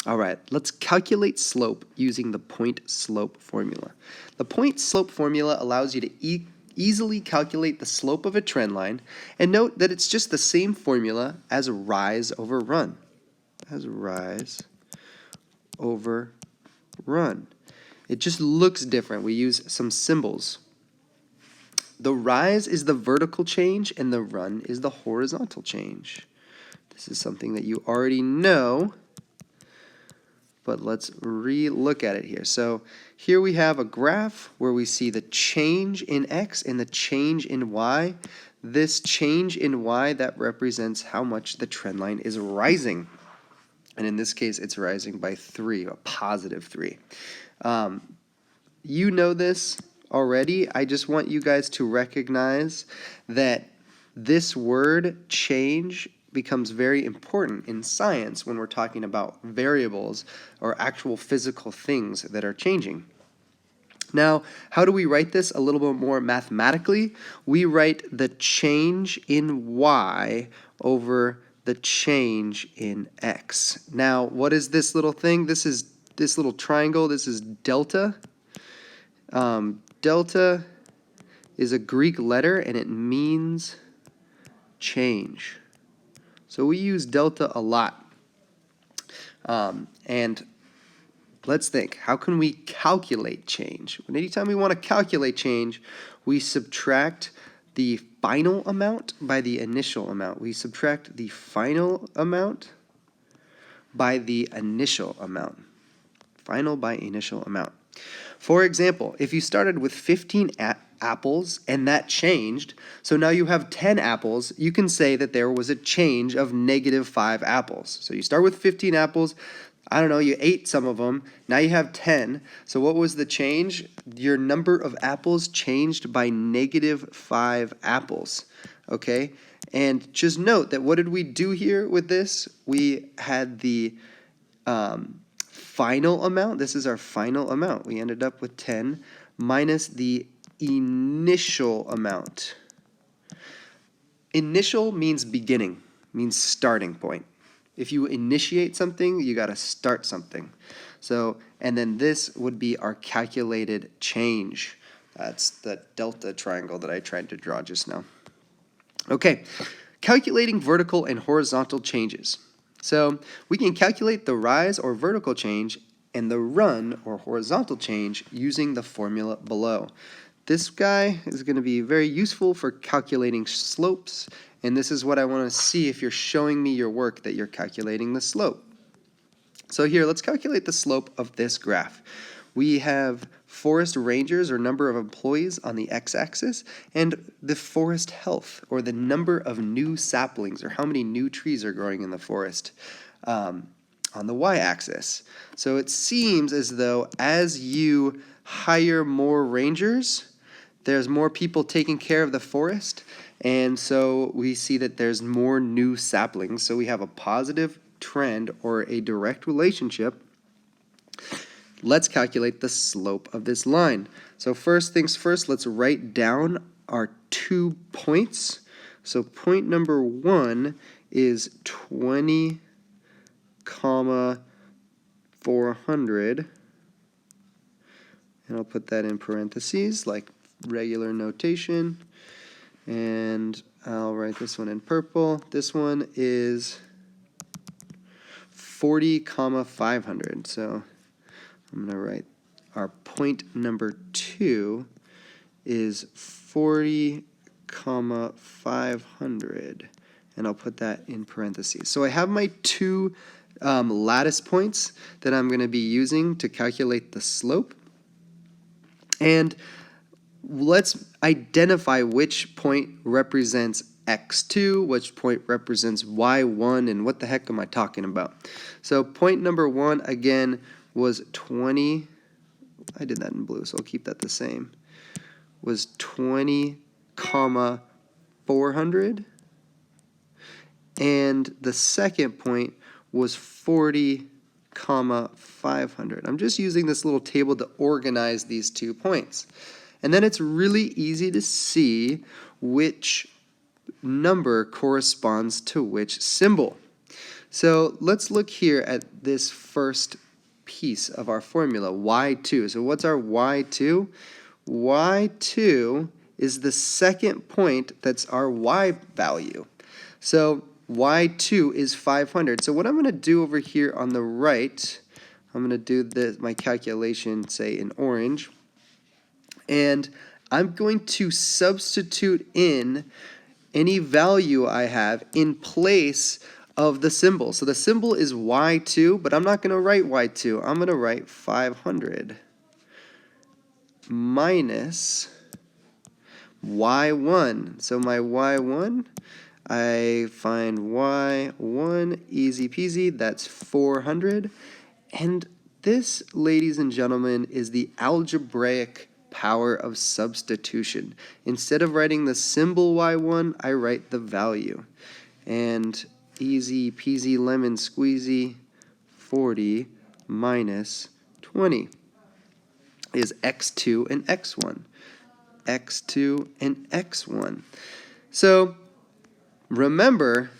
All right, let's calculate slope using the point slope formula. The point slope formula allows you to easily calculate the slope of a trend line, and note that it's just the same formula as rise over run. As rise over run. It just looks different. We use some symbols. The rise is the vertical change and the run is the horizontal change. This is something that you already know, but let's re-look at it here. So here we have a graph where we see the change in x and the change in y. This change in y, that represents how much the trend line is rising. And in this case, it's rising by 3, a positive 3. You know this already. I just want you guys to recognize that this word change becomes very important in science when we're talking about variables or actual physical things that are changing. Now, how do we write this a little bit more mathematically? We write the change in y over the change in x. Now, what is this little thing? This is this little triangle. This is delta. Delta is a Greek letter and it means change. So we use delta a lot. And let's think, how can we calculate change? Anytime we want to calculate change, we subtract the final amount by the initial amount. We subtract the final amount by the initial amount. Final by initial amount. For example, if you started with 15 apples and that changed, so now you have 10 apples, you can say that there was a change of -5 apples. So you start with 15 apples, I don't know, you ate some of them, now you have 10. So what was the change? Your number of apples changed by -5 apples, okay? And just note that what did we do here with this? We had the final amount. This is our final amount. We ended up with 10 minus the initial amount. Initial means beginning, means starting point. If you initiate something, you got to start something. So, and then this would be our calculated change. That's the delta triangle that I tried to draw just now. Okay, calculating vertical and horizontal changes. So we can calculate the rise or vertical change and the run or horizontal change using the formula below. This guy is going to be very useful for calculating slopes, and this is what I want to see if you're showing me your work that you're calculating the slope. So here, let's calculate the slope of this graph. We have forest rangers or number of employees on the x-axis and the forest health or the number of new saplings or how many new trees are growing in the forest on the y-axis. So it seems as though as you hire more rangers, there's more people taking care of the forest, and so we see that there's more new saplings. So we have a positive trend or a direct relationship. Let's calculate the slope of this line. So first things first, let's write down our 2 points. So point number 1 is 20, 400. And I'll put that in parentheses like regular notation. And I'll write this one in purple. This one is 40, 500. So I'm going to write our point number 2 is 40, 500, and I'll put that in parentheses. So I have my 2 lattice points that I'm going to be using to calculate the slope. And let's identify which point represents x2, which point represents y1, and what the heck am I talking about? So point number 1, again, was 20, I did that in blue, so I'll keep that the same, was 20, 400, and the second point was 40, 500. I'm just using this little table to organize these 2 points. And then it's really easy to see which number corresponds to which symbol. So let's look here at this first piece of our formula, y2. So what's our y2? y2 is the second point that's our y value. So y2 is 500. So what I'm going to do over here on the right, I'm going to do my calculation, say, in orange. And I'm going to substitute in any value I have in place of the symbol. So the symbol is y2, but I'm not going to write y2. I'm going to write 500 minus y1. So my y1, I find y1, easy peasy, that's 400. And this, ladies and gentlemen, is the algebraic power of substitution. Instead of writing the symbol y1, I write the value. And easy peasy lemon squeezy, 40 minus 20 is x2 and x1. x2 and x1. So remember,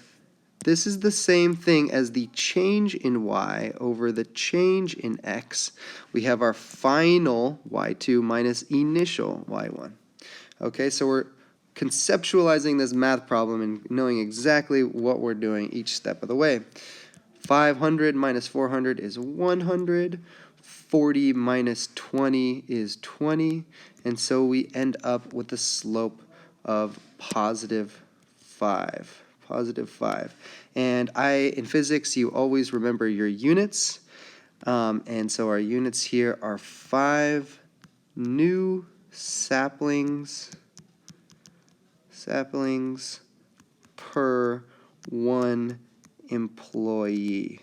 this is the same thing as the change in y over the change in x. We have our final y2 minus initial y1. Okay, so we're conceptualizing this math problem and knowing exactly what we're doing each step of the way. 500 minus 400 is 100. 40 minus 20 is 20. And so we end up with a slope of positive 5. Positive 5. And in physics, you always remember your units. And so our units here are 5 new saplings per 1 employee.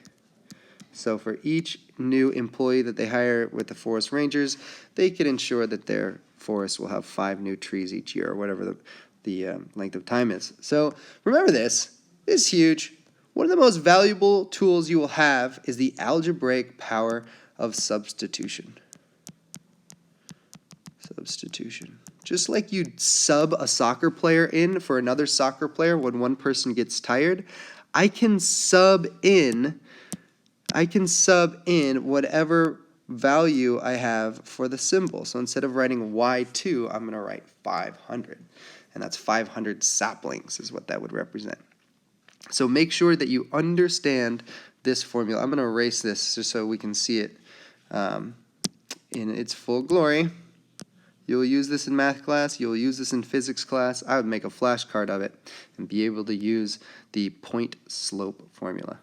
So for each new employee that they hire with the forest rangers, they can ensure that their forest will have 5 new trees each year, or whatever the length of time is. So remember this. This is huge. One of the most valuable tools you will have is the algebraic power of substitution. Substitution. Just like you'd sub a soccer player in for another soccer player when one person gets tired, I can sub in whatever value I have for the symbol. So instead of writing y2, I'm going to write 500. And that's 500 saplings is what that would represent. So make sure that you understand this formula. I'm going to erase this just so we can see it in its full glory. You'll use this in math class. You'll use this in physics class. I would make a flashcard of it and be able to use the point slope formula.